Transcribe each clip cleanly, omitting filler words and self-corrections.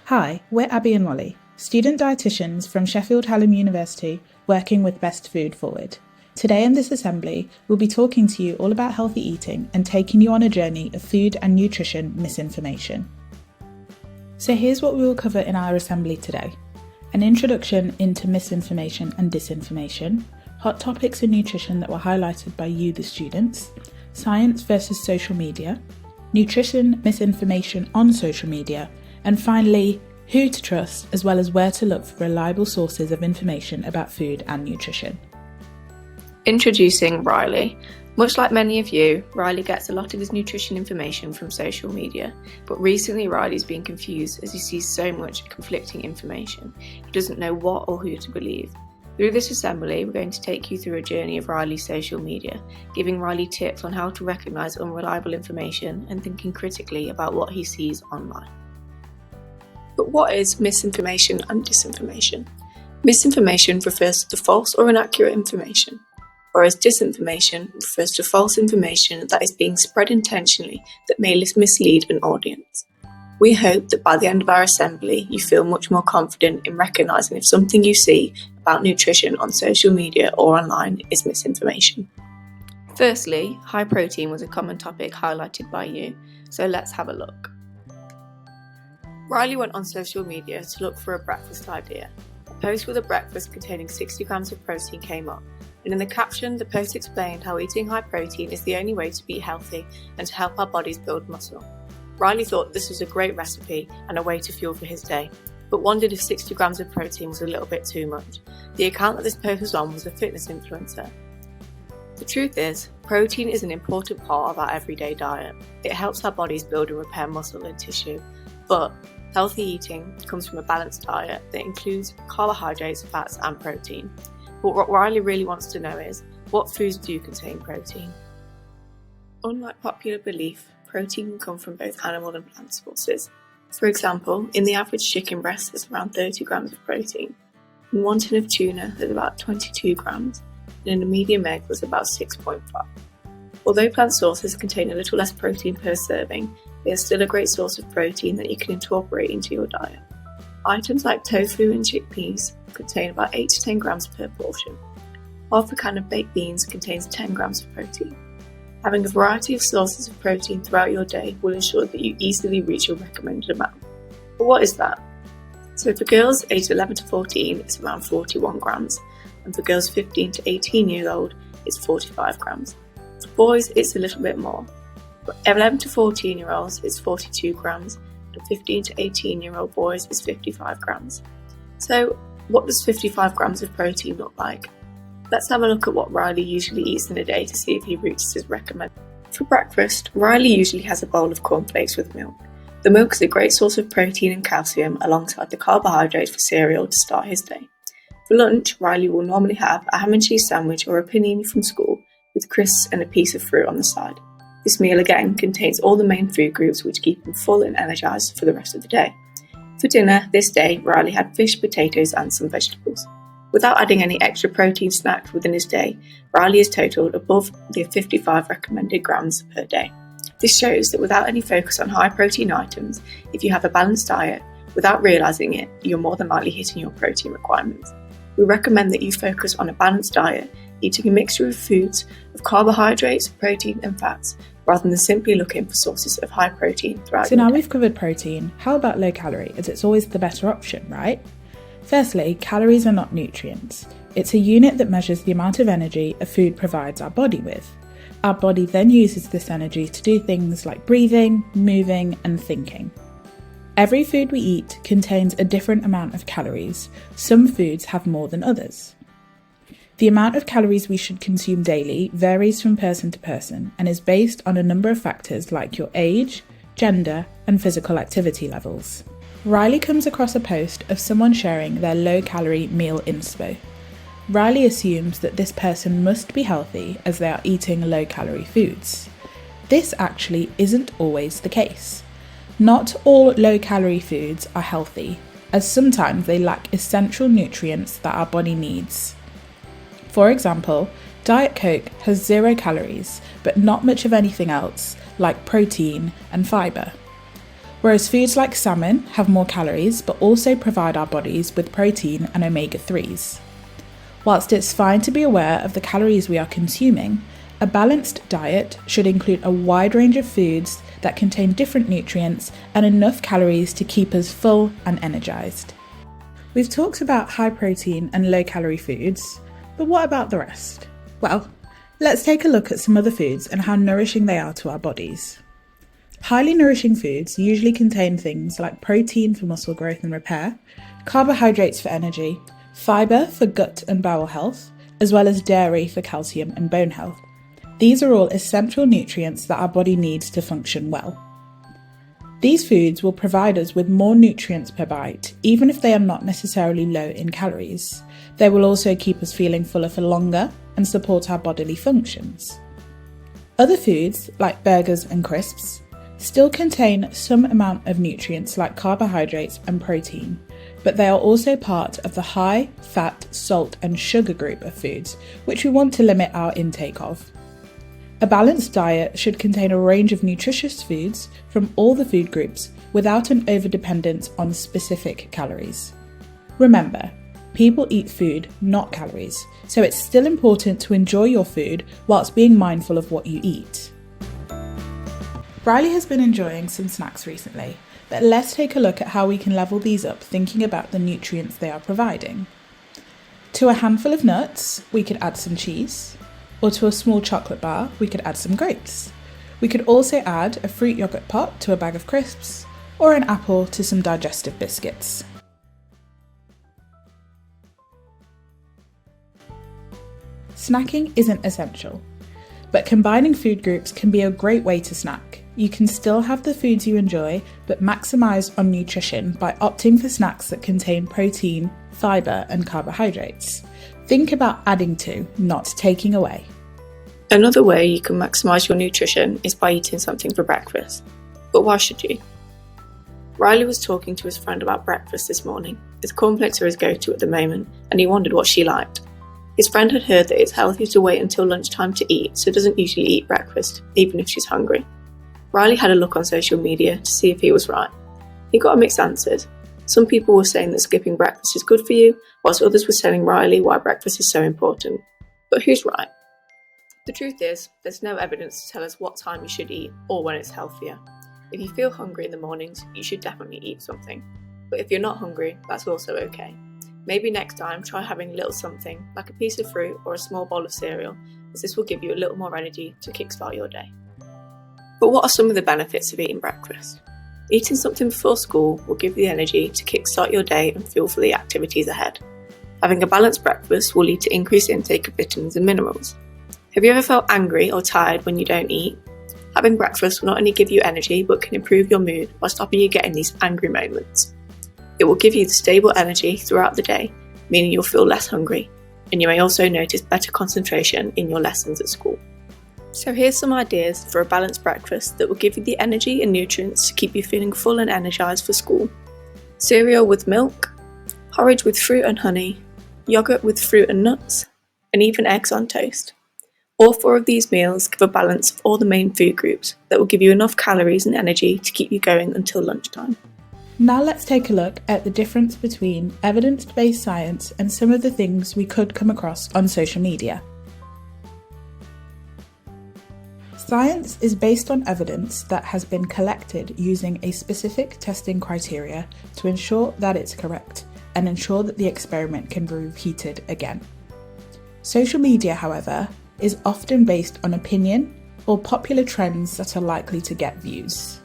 Hi, we're Abby and Molly, student dietitians from Sheffield Hallam University working with Best Food Forward. Today in this assembly, we'll be talking to you all about healthy eating and taking you on a journey of food and nutrition misinformation. So here's what we will cover in our assembly today. An introduction into misinformation and disinformation, hot topics in nutrition that were highlighted by you, the students, science versus social media, nutrition misinformation on social media, and finally, who to trust as well as where to look for reliable sources of information about food and nutrition. Introducing Riley. Much like many of you, Riley gets a lot of his nutrition information from social media, but recently Riley's been confused as he sees so much conflicting information. He doesn't know what or who to believe. Through this assembly, we're going to take you through a journey of Riley's social media, giving Riley tips on how to recognise unreliable information and thinking critically about what he sees online. But what is misinformation and disinformation? Misinformation refers to the false or inaccurate information, whereas disinformation refers to false information that is being spread intentionally that may mislead an audience. We hope that by the end of our assembly, you feel much more confident in recognising if something you see about nutrition on social media or online is misinformation. Firstly, high protein was a common topic highlighted by you, so let's have a look. Riley went on social media to look for a breakfast idea. A post with a breakfast containing 60 grams of protein came up, and in the caption, the post explained how eating high protein is the only way to be healthy and to help our bodies build muscle. Riley thought this was a great recipe and a way to fuel for his day, but wondered if 60 grams of protein was a little bit too much. The account that this post was on was a fitness influencer. The truth is, protein is an important part of our everyday diet. It helps our bodies build and repair muscle and tissue, but healthy eating comes from a balanced diet that includes carbohydrates, fats and protein. But what Riley really wants to know is, what foods do contain protein? Unlike popular belief, protein can come from both animal and plant sources. For example, in the average chicken breast there's around 30 grams of protein. In 1 tin of tuna there's about 22 grams, and in a medium egg there's about 6.5. Although plant sources contain a little less protein per serving, they are still a great source of protein that you can incorporate into your diet. Items like tofu and chickpeas contain about 8 to 10 grams per portion. Half a can of baked beans contains 10 grams of protein. Having a variety of sources of protein throughout your day will ensure that you easily reach your recommended amount. But what is that? So for girls aged 11 to 14, it's around 41 grams, and for girls 15 to 18 years old, it's 45 grams. For boys, it's a little bit more. For 11 to 14 year olds, it's 42 grams, and 15 to 18 year old boys is 55 grams. So what does 55 grams of protein look like? Let's have a look at what Riley usually eats in a day to see if he reaches his recommended. For breakfast, Riley usually has a bowl of cornflakes with milk. The milk is a great source of protein and calcium alongside the carbohydrates for cereal to start his day. For lunch, Riley will normally have a ham and cheese sandwich or a panini from school with crisps and a piece of fruit on the side. This meal again contains all the main food groups which keep him full and energised for the rest of the day. For dinner this day, Riley had fish, potatoes and some vegetables. Without adding any extra protein snacks within his day, Riley has totalled above the 55 recommended grams per day. This shows that without any focus on high protein items, if you have a balanced diet, without realising it, you're more than likely hitting your protein requirements. We recommend that you focus on a balanced diet, eating a mixture of foods of carbohydrates, protein and fats, rather than simply looking for sources of high protein throughout your day. So now we've covered protein, how about low calorie, as it's always the better option, right? Firstly, calories are not nutrients. It's a unit that measures the amount of energy a food provides our body with. Our body then uses this energy to do things like breathing, moving and thinking. Every food we eat contains a different amount of calories. Some foods have more than others. The amount of calories we should consume daily varies from person to person and is based on a number of factors like your age, gender and physical activity levels. Riley comes across a post of someone sharing their low-calorie meal inspo. Riley assumes that this person must be healthy as they are eating low-calorie foods. This actually isn't always the case. Not all low-calorie foods are healthy, as sometimes they lack essential nutrients that our body needs. For example, Diet Coke has 0 calories, but not much of anything else, like protein and fibre. whereas foods like salmon have more calories but also provide our bodies with protein and omega-3s. Whilst it's fine to be aware of the calories we are consuming, a balanced diet should include a wide range of foods that contain different nutrients and enough calories to keep us full and energised. We've talked about high protein and low calorie foods, but what about the rest? Well, let's take a look at some other foods and how nourishing they are to our bodies. Highly nourishing foods usually contain things like protein for muscle growth and repair, carbohydrates for energy, fibre for gut and bowel health, as well as dairy for calcium and bone health. These are all essential nutrients that our body needs to function well. These foods will provide us with more nutrients per bite, even if they are not necessarily low in calories. They will also keep us feeling fuller for longer and support our bodily functions. Other foods, like burgers and crisps, still contain some amount of nutrients like carbohydrates and protein, but they are also part of the high fat, salt and sugar group of foods, which we want to limit our intake of. A balanced diet should contain a range of nutritious foods from all the food groups without an overdependence on specific calories. Remember, people eat food, not calories, so it's still important to enjoy your food whilst being mindful of what you eat. Riley has been enjoying some snacks recently, but let's take a look at how we can level these up thinking about the nutrients they are providing. To a handful of nuts, we could add some cheese, or to a small chocolate bar, we could add some grapes. We could also add a fruit yoghurt pot to a bag of crisps, or an apple to some digestive biscuits. Snacking isn't essential, but combining food groups can be a great way to snack. You can still have the foods you enjoy, but maximise on nutrition by opting for snacks that contain protein, fibre and carbohydrates. Think about adding to, not taking away. Another way you can maximise your nutrition is by eating something for breakfast. But why should you? Riley was talking to his friend about breakfast this morning, as cornflakes are his go-to at the moment, and he wondered what she liked. His friend had heard that it's healthier to wait until lunchtime to eat, so doesn't usually eat breakfast, even if she's hungry. Riley had a look on social media to see if he was right. He got mixed answers. Some people were saying that skipping breakfast is good for you, whilst others were telling Riley why breakfast is so important. But who's right? The truth is, there's no evidence to tell us what time you should eat or when it's healthier. If you feel hungry in the mornings, you should definitely eat something. But if you're not hungry, that's also okay. Maybe next time try having a little something, like a piece of fruit or a small bowl of cereal, as this will give you a little more energy to kickstart your day. But what are some of the benefits of eating breakfast? Eating something before school will give you the energy to kickstart your day and fuel for the activities ahead. Having a balanced breakfast will lead to increased intake of vitamins and minerals. Have you ever felt angry or tired when you don't eat? Having breakfast will not only give you energy but can improve your mood by stopping you getting these angry moments. It will give you the stable energy throughout the day, meaning you'll feel less hungry, and you may also notice better concentration in your lessons at school. So here's some ideas for a balanced breakfast that will give you the energy and nutrients to keep you feeling full and energised for school. Cereal with milk, porridge with fruit and honey, yoghurt with fruit and nuts, and even eggs on toast. All 4 of these meals give a balance of all the main food groups that will give you enough calories and energy to keep you going until lunchtime. Now let's take a look at the difference between evidence-based science and some of the things we could come across on social media. Science is based on evidence that has been collected using a specific testing criteria to ensure that it's correct and ensure that the experiment can be repeated again. Social media, however, is often based on opinion or popular trends that are likely to get views.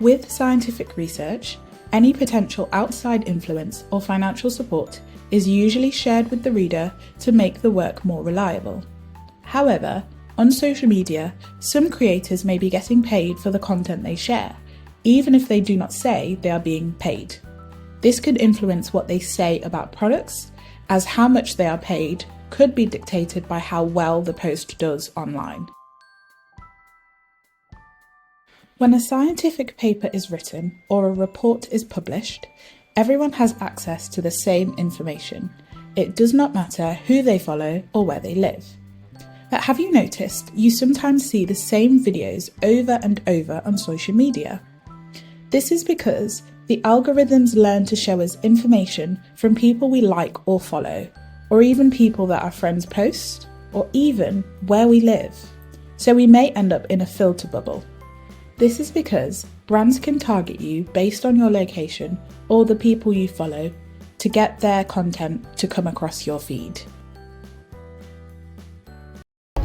With scientific research, any potential outside influence or financial support is usually shared with the reader to make the work more reliable. However, on social media, some creators may be getting paid for the content they share, even if they do not say they are being paid. This could influence what they say about products, as how much they are paid could be dictated by how well the post does online. When a scientific paper is written or a report is published, everyone has access to the same information. It does not matter who they follow or where they live. But have you noticed you sometimes see the same videos over and over on social media? This is because the algorithms learn to show us information from people we like or follow, or even people that our friends post, or even where we live. So we may end up in a filter bubble. This is because brands can target you based on your location or the people you follow to get their content to come across your feed.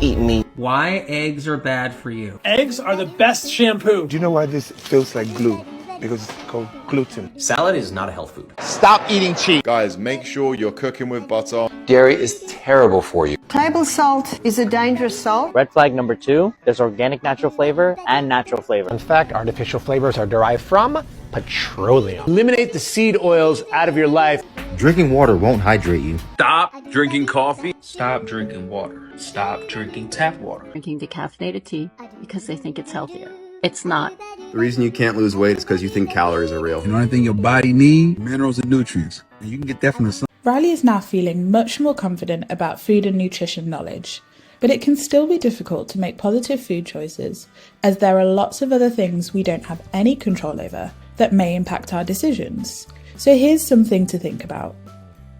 Eat meat. Why eggs are bad for you. Eggs are the best shampoo. Do you know why this feels like glue? Because it's called gluten. Salad is not a health food. Stop eating cheese. Guys, make sure you're cooking with butter. Dairy is terrible for you. Table salt is a dangerous salt. Red flag number 2, there's organic natural flavor and natural flavor. In fact, artificial flavors are derived from petroleum. Eliminate the seed oils out of your life. Drinking water won't hydrate you. Stop drinking coffee. Stop drinking water. Stop drinking tap water. Drinking decaffeinated tea because they think it's healthier. It's not. The reason you can't lose weight is because you think calories are real. And the only thing your body needs, minerals and nutrients. And you can get that from the sun. Riley is now feeling much more confident about food and nutrition knowledge, but it can still be difficult to make positive food choices as there are lots of other things we don't have any control over that may impact our decisions. So here's something to think about.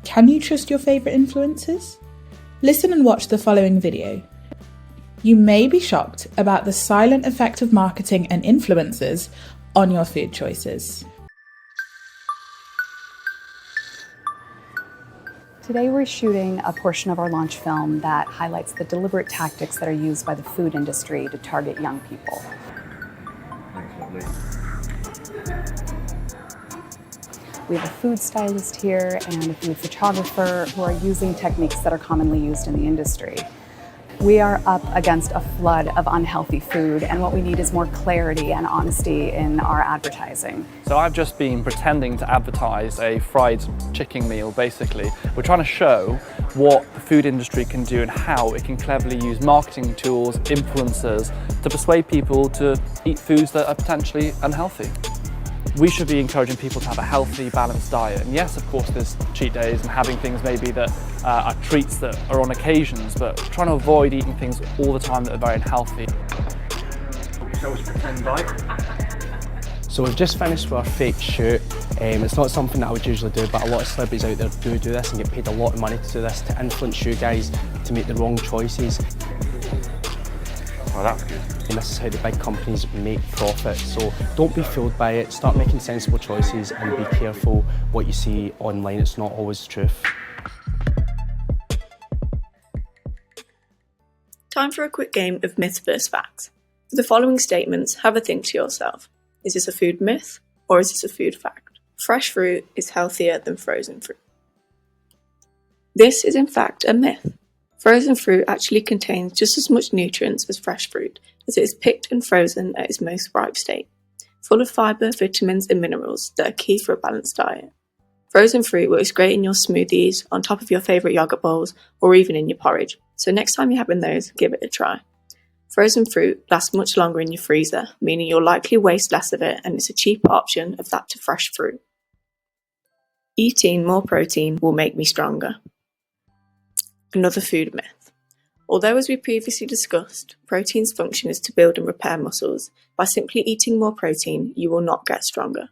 Can you trust your favourite influencers? Listen and watch the following video. You may be shocked about the silent effect of marketing and influencers on your food choices. Today we're shooting a portion of our launch film that highlights the deliberate tactics that are used by the food industry to target young people. We have a food stylist here and a food photographer who are using techniques that are commonly used in the industry. We are up against a flood of unhealthy food, and what we need is more clarity and honesty in our advertising. So I've just been pretending to advertise a fried chicken meal, basically. We're trying to show what the food industry can do and how it can cleverly use marketing tools, influencers, to persuade people to eat foods that are potentially unhealthy. We should be encouraging people to have a healthy, balanced diet. And yes, of course, there's cheat days and having things maybe that are treats that are on occasions, but trying to avoid eating things all the time that are very unhealthy. So it's pretend diet. So we've just finished with our fake shoot. It's not something that I would usually do, but a lot of celebrities out there do this and get paid a lot of money to do this, to influence you guys to make the wrong choices. Oh, that's good. And this is how the big companies make profit. So don't be fooled by it. Start making sensible choices and be careful what you see online. It's not always the truth. Time for a quick game of myth versus facts. For the following statements, have a think to yourself. Is this a food myth or is this a food fact? Fresh fruit is healthier than frozen fruit. This is in fact a myth. Frozen fruit actually contains just as much nutrients as fresh fruit, as it is picked and frozen at its most ripe state, full of fibre, vitamins and minerals that are key for a balanced diet. Frozen fruit works great in your smoothies, on top of your favourite yoghurt bowls, or even in your porridge, so next time you're having those, give it a try. Frozen fruit lasts much longer in your freezer, meaning you'll likely waste less of it, and it's a cheaper option of that to fresh fruit. Eating more protein will make me stronger. Another food myth. Although, as we previously discussed, protein's function is to build and repair muscles, by simply eating more protein, you will not get stronger.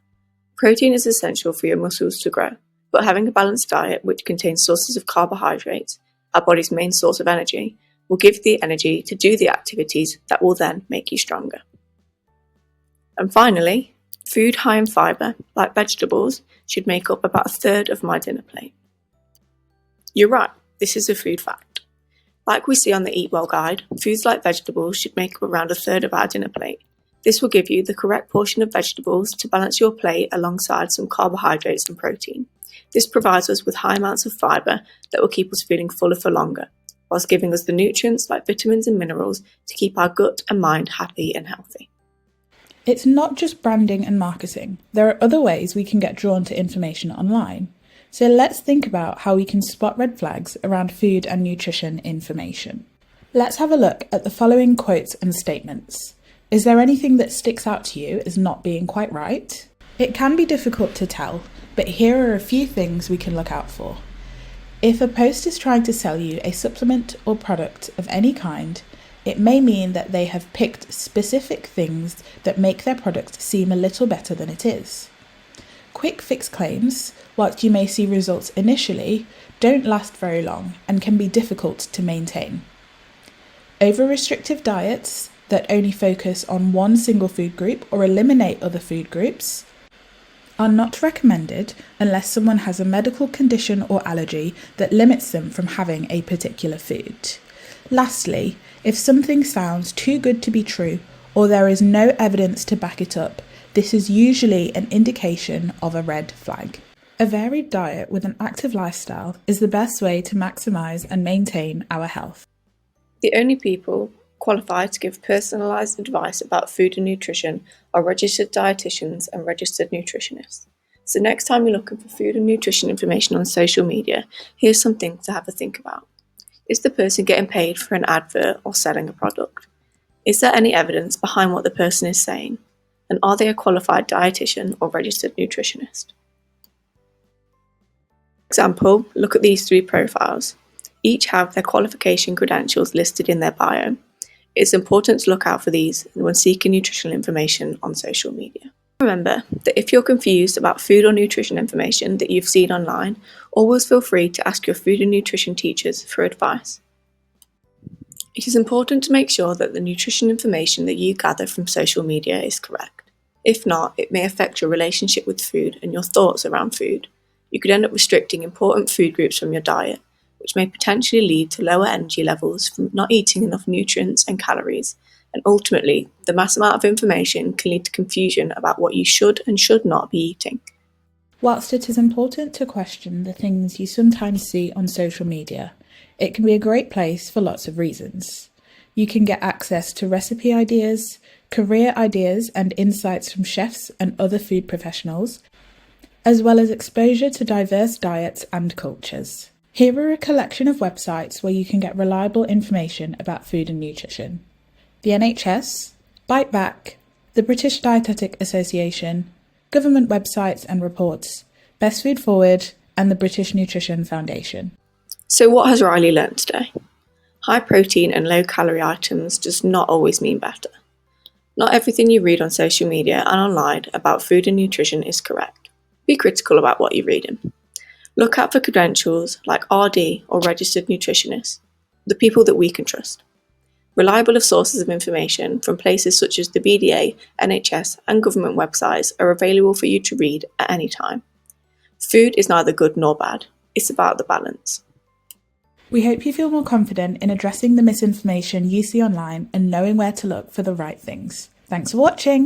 Protein is essential for your muscles to grow, but having a balanced diet which contains sources of carbohydrates, our body's main source of energy, will give you the energy to do the activities that will then make you stronger. And finally, food high in fibre, like vegetables, should make up about a third of my dinner plate. You're right. This is a food fact. Like we see on the Eat Well guide, foods like vegetables should make up around a third of our dinner plate. This will give you the correct portion of vegetables to balance your plate alongside some carbohydrates and protein. This provides us with high amounts of fibre that will keep us feeling fuller for longer, whilst giving us the nutrients like vitamins and minerals to keep our gut and mind happy and healthy. It's not just branding and marketing. There are other ways we can get drawn to information online. So let's think about how we can spot red flags around food and nutrition information. Let's have a look at the following quotes and statements. Is there anything that sticks out to you as not being quite right? It can be difficult to tell, but here are a few things we can look out for. If a post is trying to sell you a supplement or product of any kind, it may mean that they have picked specific things that make their product seem a little better than it is. Quick fix claims, whilst you may see results initially, don't last very long and can be difficult to maintain. Over-restrictive diets that only focus on one single food group or eliminate other food groups are not recommended unless someone has a medical condition or allergy that limits them from having a particular food. Lastly, if something sounds too good to be true or there is no evidence to back it up, this is usually an indication of a red flag. A varied diet with an active lifestyle is the best way to maximise and maintain our health. The only people qualified to give personalised advice about food and nutrition are registered dietitians and registered nutritionists. So next time you're looking for food and nutrition information on social media, here's something to have a think about. Is the person getting paid for an advert or selling a product? Is there any evidence behind what the person is saying? And are they a qualified dietitian or registered nutritionist? For example, look at these 3 profiles. Each have their qualification credentials listed in their bio. It's important to look out for these when seeking nutritional information on social media. Remember that if you're confused about food or nutrition information that you've seen online, always feel free to ask your food and nutrition teachers for advice. It is important to make sure that the nutrition information that you gather from social media is correct. If not, it may affect your relationship with food and your thoughts around food. You could end up restricting important food groups from your diet, which may potentially lead to lower energy levels from not eating enough nutrients and calories, and ultimately, the mass amount of information can lead to confusion about what you should and should not be eating. Whilst it is important to question the things you sometimes see on social media, it can be a great place for lots of reasons. You can get access to recipe ideas, career ideas and insights from chefs and other food professionals, as well as exposure to diverse diets and cultures. Here are a collection of websites where you can get reliable information about food and nutrition. The NHS, Bite Back, the British Dietetic Association, government websites and reports, Best Food Forward, and the British Nutrition Foundation. So what has Riley learnt today? High protein and low calorie items does not always mean better. Not everything you read on social media and online about food and nutrition is correct. Be critical about what you're reading. Look out for credentials like RD or registered nutritionists, the people that we can trust. Reliable sources of information from places such as the BDA, NHS and government websites are available for you to read at any time. Food is neither good nor bad, it's about the balance. We hope you feel more confident in addressing the misinformation you see online and knowing where to look for the right things. Thanks for watching!